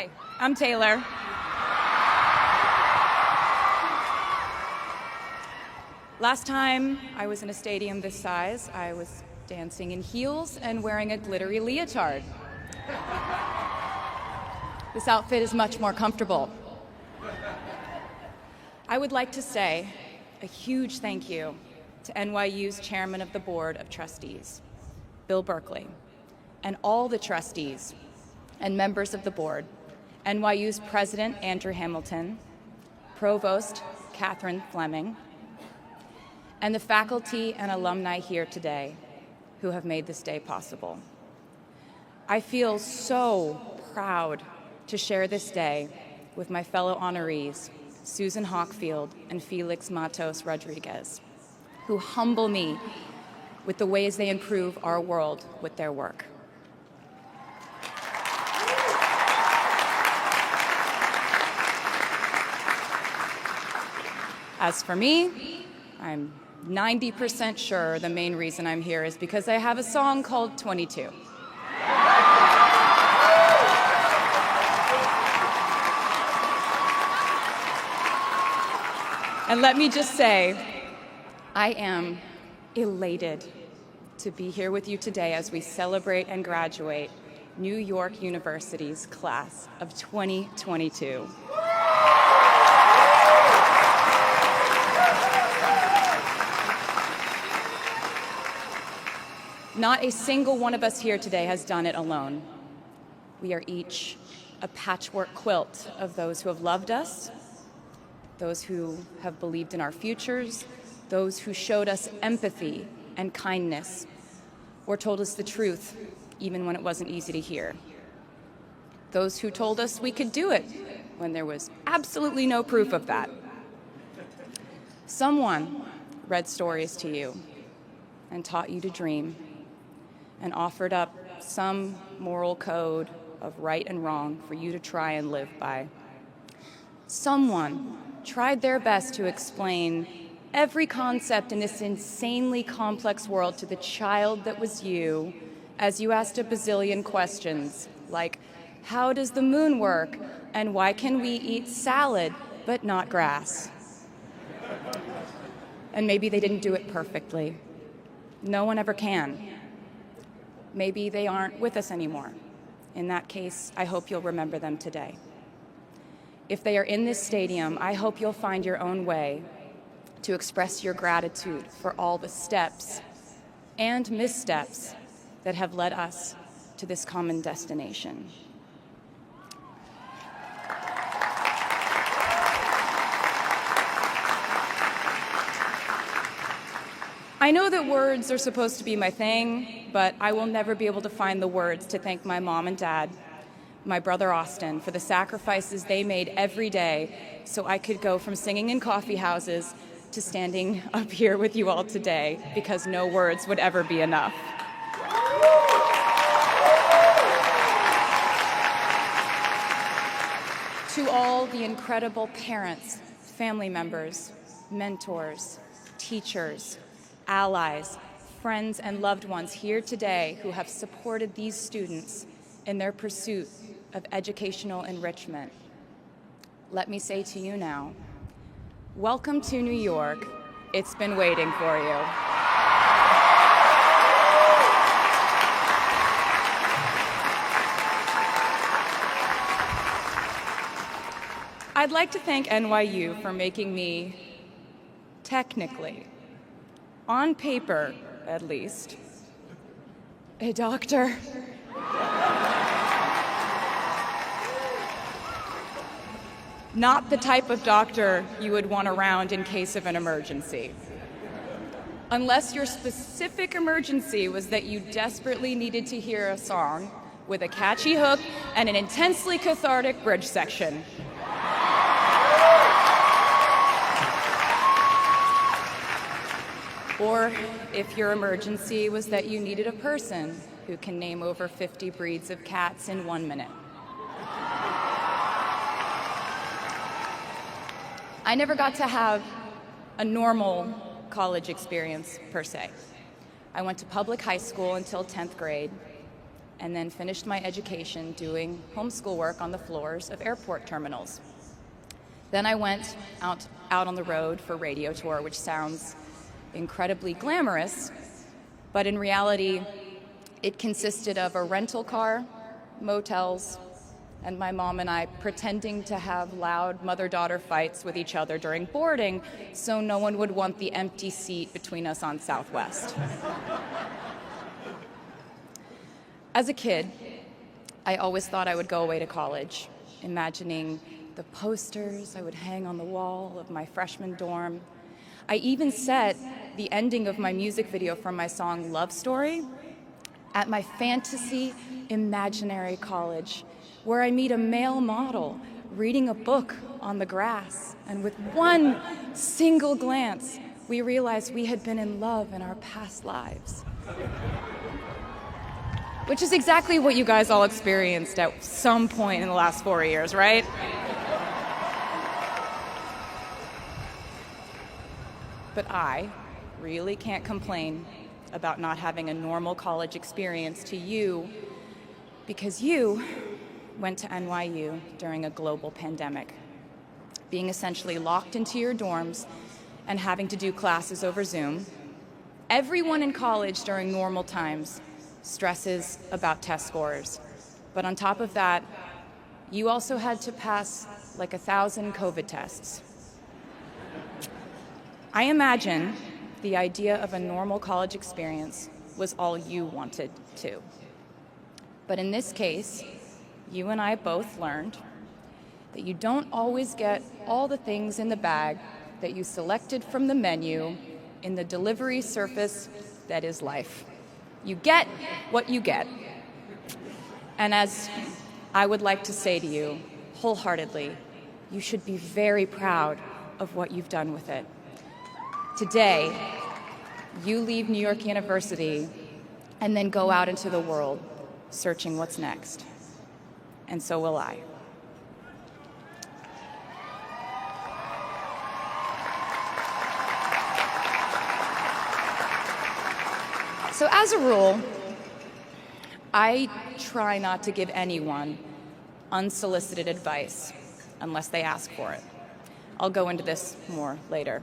Hi, I'm Taylor. Last time I was in a stadium this size, I was dancing in heels and wearing a glittery leotard. This outfit is much more comfortable. I would like to say a huge thank you to NYU's Chairman of the Board of Trustees, Bill Berkeley, and all the trustees and members of the board, NYU's President Andrew Hamilton, Provost Catherine Fleming, and the faculty and alumni here today who have made this day possible. I feel so proud to share this day with my fellow honorees, Susan Hockfield and Felix Matos Rodriguez, who humble me with the ways they improve our world with their work. As for me, I'm 90% sure the main reason I'm here is because I have a song called 22. And let me just say, I am elated to be here with you today as we celebrate and graduate New York University's class of 2022. Not a single one of us here today has done it alone. We are each a patchwork quilt of those who have loved us, those who have believed in our futures, those who showed us empathy and kindness, or told us the truth even when it wasn't easy to hear. Those who told us we could do it when there was absolutely no proof of that. Someone read stories to you and taught you to dream and offered up some moral code of right and wrong for you to try and live by. Someone tried their best to explain every concept in this insanely complex world to the child that was you as you asked a bazillion questions like, how does the moon work? And why can we eat salad but not grass? And maybe they didn't do it perfectly. No one ever can. Maybe they aren't with us anymore. In that case, I hope you'll remember them today. If they are in this stadium, I hope you'll find your own way to express your gratitude for all the steps and missteps that have led us to this common destination. I know that words are supposed to be my thing, but I will never be able to find the words to thank my mom and dad, my brother Austin, for the sacrifices they made every day so I could go from singing in coffee houses to standing up here with you all today, because no words would ever be enough. To all the incredible parents, family members, mentors, teachers, allies, friends, and loved ones here today who have supported these students in their pursuit of educational enrichment, let me say to you now, welcome to New York. It's been waiting for you. I'd like to thank NYU for making me, technically, on paper at least, a doctor. Not the type of doctor you would want around in case of an emergency. Unless your specific emergency was that you desperately needed to hear a song with a catchy hook and an intensely cathartic bridge section. Or if your emergency was that you needed a person who can name over 50 breeds of cats in 1 minute. I never got to have a normal college experience, per se. I went to public high school until 10th grade, and then finished my education doing homeschool work on the floors of airport terminals. Then I went out on the road for radio tour, which sounds incredibly glamorous, but in reality, it consisted of a rental car, motels, and my mom and I pretending to have loud mother-daughter fights with each other during boarding so no one would want the empty seat between us on Southwest. As a kid, I always thought I would go away to college, imagining the posters I would hang on the wall of my freshman dorm. I even set the ending of my music video for my song Love Story at my fantasy imaginary college, where I meet a male model reading a book on the grass, and with one single glance, we realized we had been in love in our past lives. Which is exactly what you guys all experienced at some point in the last 4 years, right? But I really can't complain about not having a normal college experience to you, because you went to NYU during a global pandemic, being essentially locked into your dorms and having to do classes over Zoom. Everyone in college during normal times stresses about test scores, but on top of that, you also had to pass like 1,000 COVID tests. I imagine the idea of a normal college experience was all you wanted too. But in this case, you and I both learned that you don't always get all the things in the bag that you selected from the menu in the delivery service that is life. You get what you get. And as I would like to say to you wholeheartedly, you should be very proud of what you've done with it. Today, you leave New York University and then go out into the world searching what's next. And so will I. So as a rule, I try not to give anyone unsolicited advice unless they ask for it. I'll go into this more later.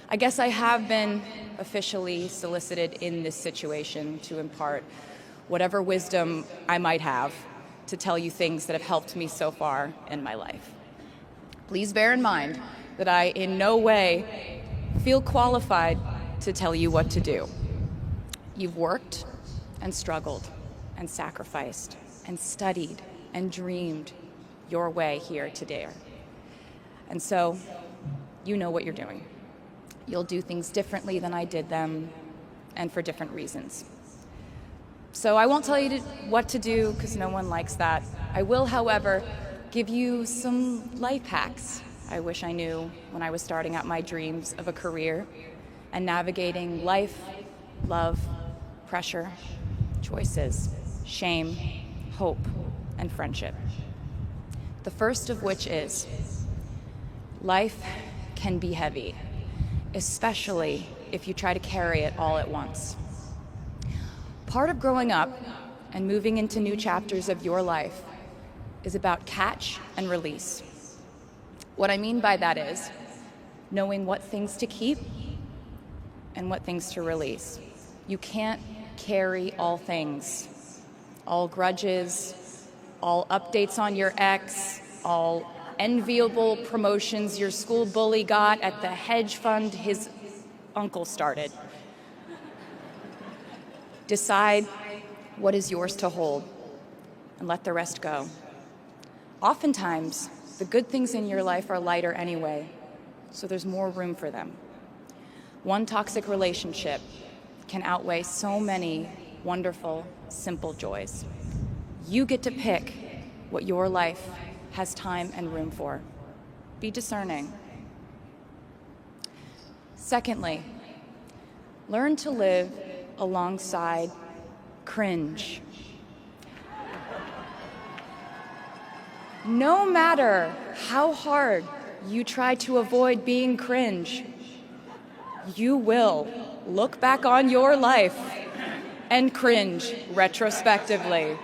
I guess I have been officially solicited in this situation to impart whatever wisdom I might have to tell you things that have helped me so far in my life. Please bear in mind that I in no way feel qualified to tell you what to do. You've worked and struggled and sacrificed and studied and dreamed your way here today. And so you know what you're doing. You'll do things differently than I did them, and for different reasons. So I won't tell you what to do, because no one likes that. I will, however, give you some life hacks I wish I knew when I was starting out my dreams of a career and navigating life, love, pressure, choices, shame, hope, and friendship. The first of which is, life can be heavy, especially if you try to carry it all at once. Part of growing up and moving into new chapters of your life is about catch and release. What I mean by that is knowing what things to keep and what things to release. You can't carry all things, all grudges, all updates on your ex, all enviable promotions your school bully got at the hedge fund his uncle started. Decide what is yours to hold and let the rest go. Oftentimes, the good things in your life are lighter anyway, so there's more room for them. One toxic relationship can outweigh so many wonderful, simple joys. You get to pick what your life has time and room for. Be discerning. Secondly, learn to live alongside cringe. No matter how hard you try to avoid being cringe, you will look back on your life and cringe retrospectively.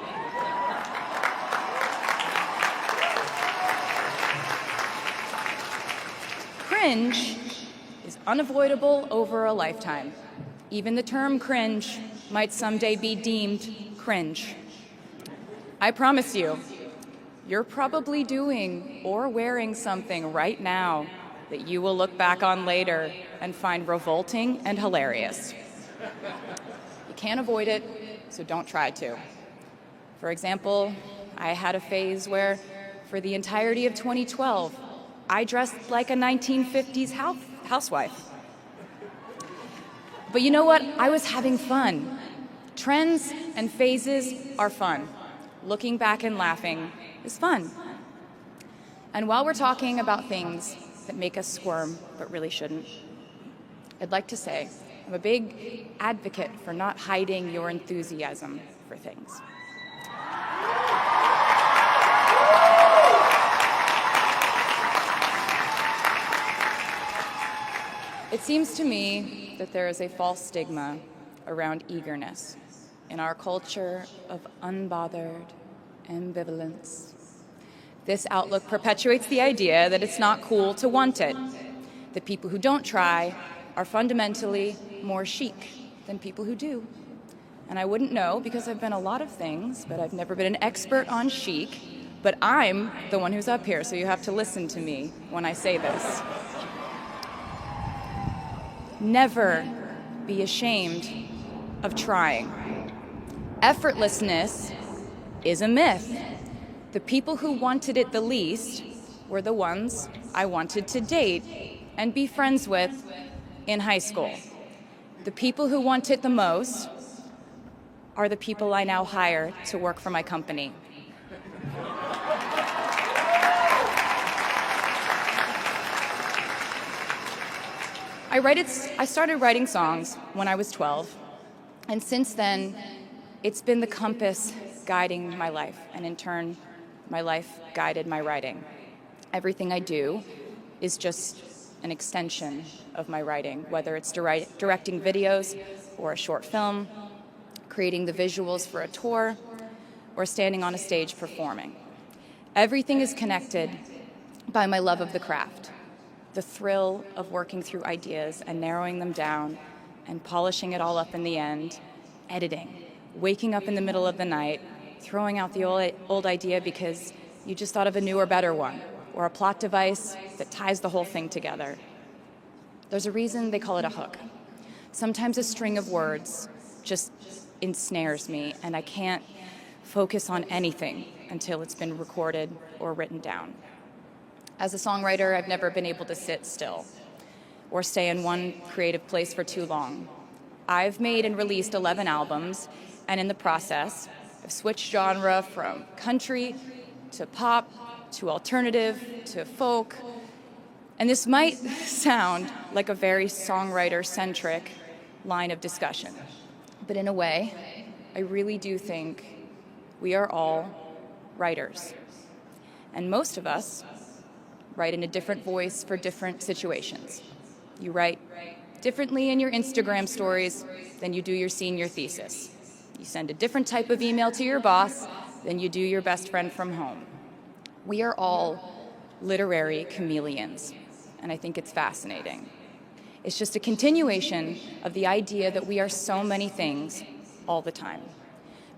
cringe is unavoidable over a lifetime. Even the term cringe might someday be deemed cringe. I promise you, you're probably doing or wearing something right now that you will look back on later and find revolting and hilarious. You can't avoid it, so don't try to. For example, I had a phase where, for the entirety of 2012, I dressed like a 1950s housewife. But you know what? I was having fun. Trends and phases are fun. Looking back and laughing is fun. And while we're talking about things that make us squirm but really shouldn't, I'd like to say I'm a big advocate for not hiding your enthusiasm for things. It seems to me that there is a false stigma around eagerness in our culture of unbothered ambivalence. This outlook perpetuates the idea that it's not cool to want it, that people who don't try are fundamentally more chic than people who do. And I wouldn't know because I've been a lot of things, but I've never been an expert on chic, but I'm the one who's up here, so you have to listen to me when I say this. Never be ashamed of trying. Effortlessness is a myth. The people who wanted it the least were the ones I wanted to date and be friends with in high school. The people who want it the most are the people I now hire to work for my company. I started writing songs when I was 12, and since then, it's been the compass guiding my life, and in turn, my life guided my writing. Everything I do is just an extension of my writing, whether it's directing videos or a short film, creating the visuals for a tour, or standing on a stage performing. Everything is connected by my love of the craft, the thrill of working through ideas and narrowing them down and polishing it all up in the end, editing, waking up in the middle of the night, throwing out the old idea because you just thought of a newer, better one, or a plot device that ties the whole thing together. There's a reason they call it a hook. Sometimes a string of words just ensnares me, and I can't focus on anything until it's been recorded or written down. As a songwriter, I've never been able to sit still or stay in one creative place for too long. I've made and released 11 albums, and in the process, I've switched genre from country to pop to alternative to folk. And this might sound like a very songwriter-centric line of discussion, but in a way, I really do think we are all writers. And most of us write in a different voice for different situations. You write differently in your Instagram stories than you do your senior thesis. You send a different type of email to your boss than you do your best friend from home. We are all literary chameleons, and I think it's fascinating. It's just a continuation of the idea that we are so many things all the time.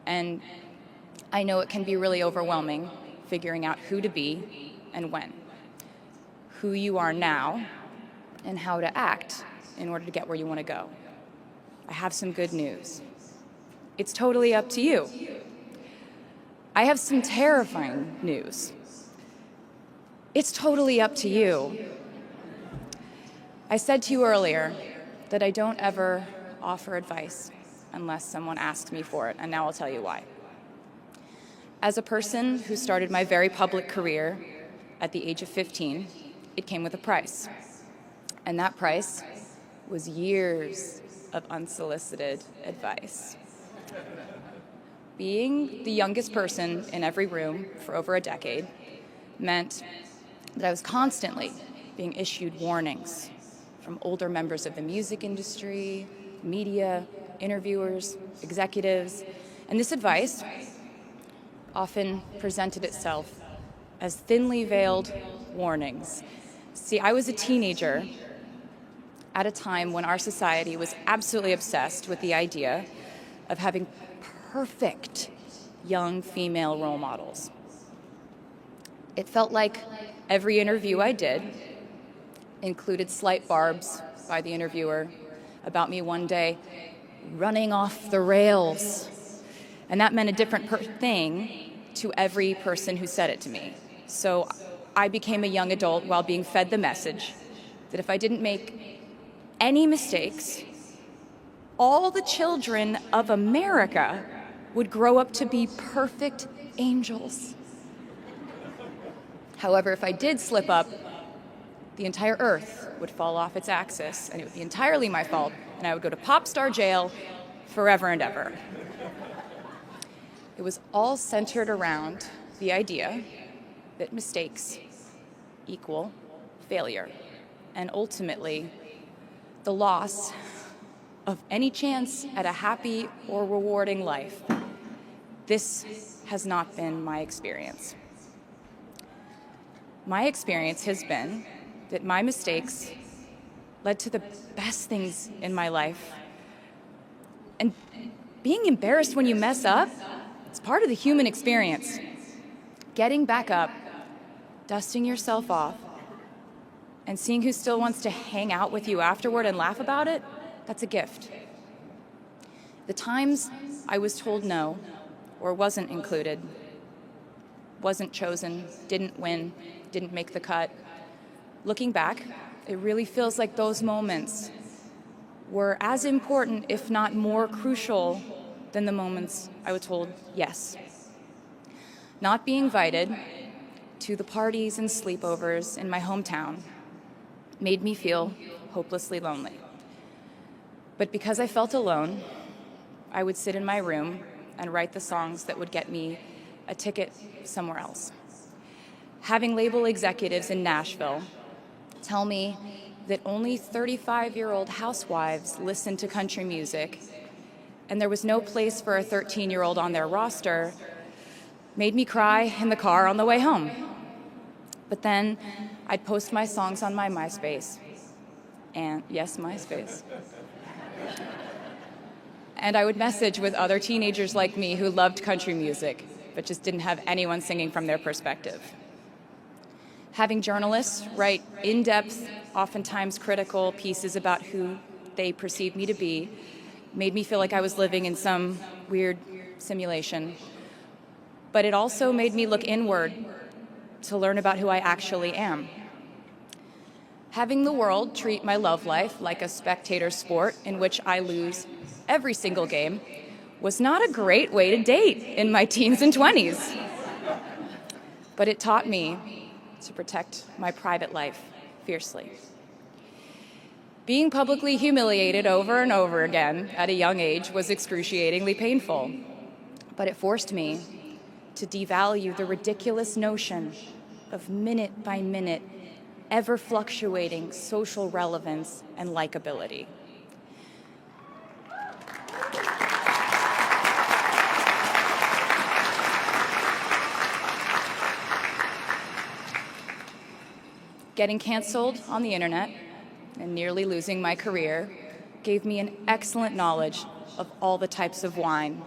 And I know it can be really overwhelming figuring out who to be and when, who you are now, and how to act in order to get where you want to go. I have some good news. It's totally up to you. I have some terrifying news. It's totally up to you. I said to you earlier that I don't ever offer advice unless someone asks me for it, and now I'll tell you why. As a person who started my very public career at the age of 15, it came with a price. And that price was years of unsolicited advice. Being the youngest person in every room for over a decade meant that I was constantly being issued warnings from older members of the music industry, media, interviewers, executives, and this advice often presented itself as thinly veiled warnings See, I was a teenager at a time when our society was absolutely obsessed with the idea of having perfect young female role models. It felt like every interview I did included slight barbs by the interviewer about me one day running off the rails. And that meant a different thing to every person who said it to me. So I became a young adult while being fed the message that if I didn't make any mistakes, all the children of America would grow up to be perfect angels. However, if I did slip up, the entire earth would fall off its axis, and it would be entirely my fault, and I would go to pop star jail forever and ever. It was all centered around the idea that mistakes equal failure, and ultimately the loss of any chance at a happy or rewarding life. This has not been my experience. My experience has been that my mistakes led to the best things in my life. And being embarrassed when you mess up, it's part of the human experience. Getting back up, dusting yourself off, and seeing who still wants to hang out with you afterward and laugh about it, that's a gift. The times I was told no, or wasn't included, wasn't chosen, didn't win, didn't make the cut, looking back, it really feels like those moments were as important, if not more crucial, than the moments I was told yes. Not being invited to the parties and sleepovers in my hometown made me feel hopelessly lonely. But because I felt alone, I would sit in my room and write the songs that would get me a ticket somewhere else. Having label executives in Nashville tell me that only 35-year-old housewives listen to country music, and there was no place for a 13-year-old on their roster, made me cry in the car on the way home. But then I'd post my songs on my MySpace, and yes, MySpace. And I would message with other teenagers like me who loved country music, but just didn't have anyone singing from their perspective. Having journalists write in-depth, oftentimes critical pieces about who they perceived me to be made me feel like I was living in some weird simulation. But it also made me look inward to learn about who I actually am. Having the world treat my love life like a spectator sport in which I lose every single game was not a great way to date in my teens and 20s. But it taught me to protect my private life fiercely. Being publicly humiliated over and over again at a young age was excruciatingly painful, but it forced me to devalue the ridiculous notion of minute-by-minute, ever-fluctuating social relevance and likability. Getting canceled on the internet and nearly losing my career gave me an excellent knowledge of all the types of wine.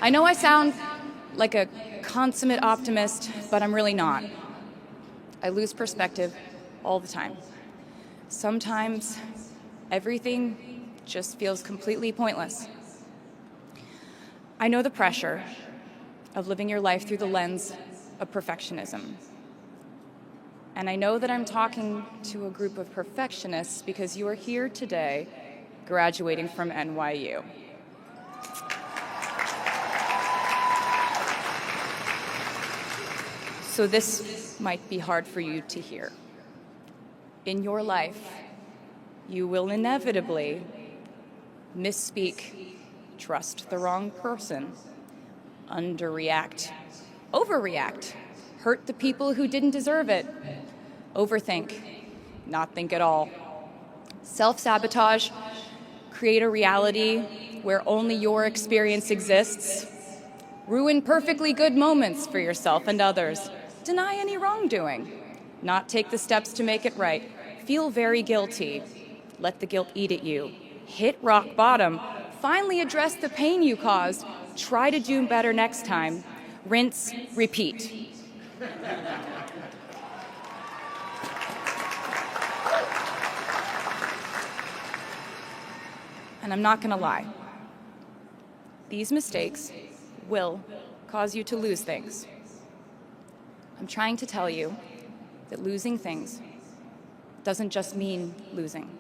I know I sound like a consummate optimist, but I'm really not. I lose perspective all the time. Sometimes everything just feels completely pointless. I know the pressure of living your life through the lens of perfectionism. And I know that I'm talking to a group of perfectionists because you are here today graduating from NYU. So this might be hard for you to hear. In your life, you will inevitably misspeak, trust the wrong person, underreact, overreact, hurt the people who didn't deserve it, overthink, not think at all, self-sabotage, create a reality where only your experience exists, ruin perfectly good moments for yourself and others, deny any wrongdoing, not take the steps to make it right, feel very guilty, let the guilt eat at you, hit rock bottom, finally address the pain you caused, try to do better next time, rinse, repeat. And I'm not going to lie. These mistakes will cause you to lose things. I'm trying to tell you that losing things doesn't just mean losing.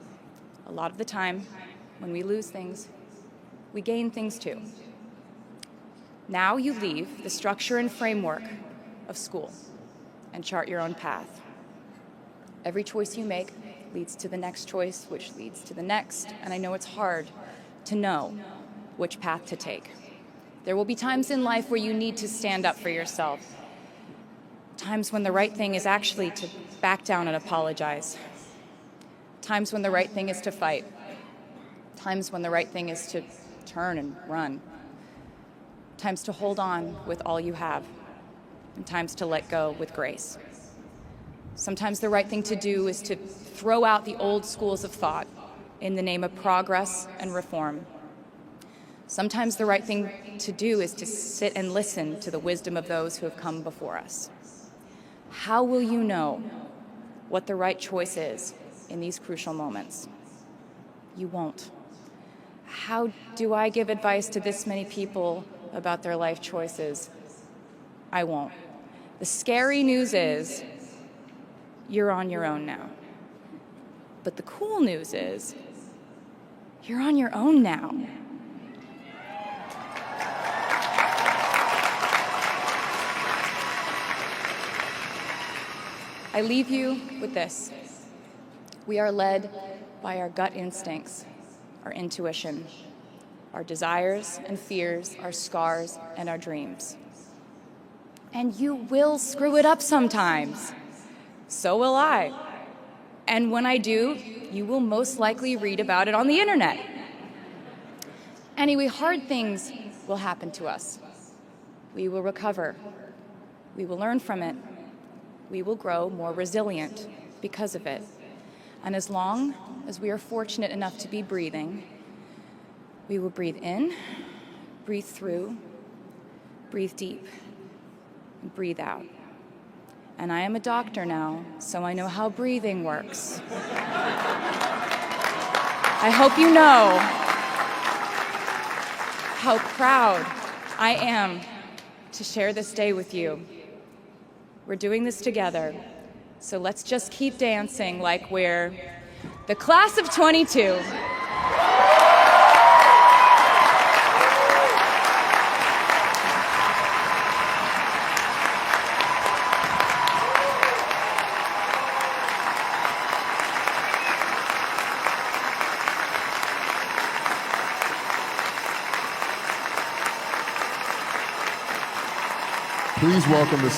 A lot of the time, when we lose things, we gain things too. Now you leave the structure and framework of school and chart your own path. Every choice you make leads to the next choice, which leads to the next, and I know it's hard to know which path to take. There will be times in life where you need to stand up for yourself, times when the right thing is actually to back down and apologize, times when the right thing is to fight, times when the right thing is to turn and run, times to hold on with all you have, and times to let go with grace. Sometimes the right thing to do is to throw out the old schools of thought in the name of progress and reform. Sometimes the right thing to do is to sit and listen to the wisdom of those who have come before us. How will you know what the right choice is in these crucial moments? You won't. How do I give advice to this many people about their life choices? I won't. The scary news is you're on your own now. But the cool news is you're on your own now. I leave you with this. We are led by our gut instincts, our intuition, our desires and fears, our scars and our dreams. And you will screw it up sometimes. So will I. And when I do, you will most likely read about it on the internet. Anyway, hard things will happen to us. We will recover. We will learn from it. We will grow more resilient because of it. And as long as we are fortunate enough to be breathing, we will breathe in, breathe through, breathe deep, and breathe out. And I am a doctor now, so I know how breathing works. I hope you know how proud I am to share this day with you. We're doing this together, so let's just keep dancing like we're the class of 22. Please welcome the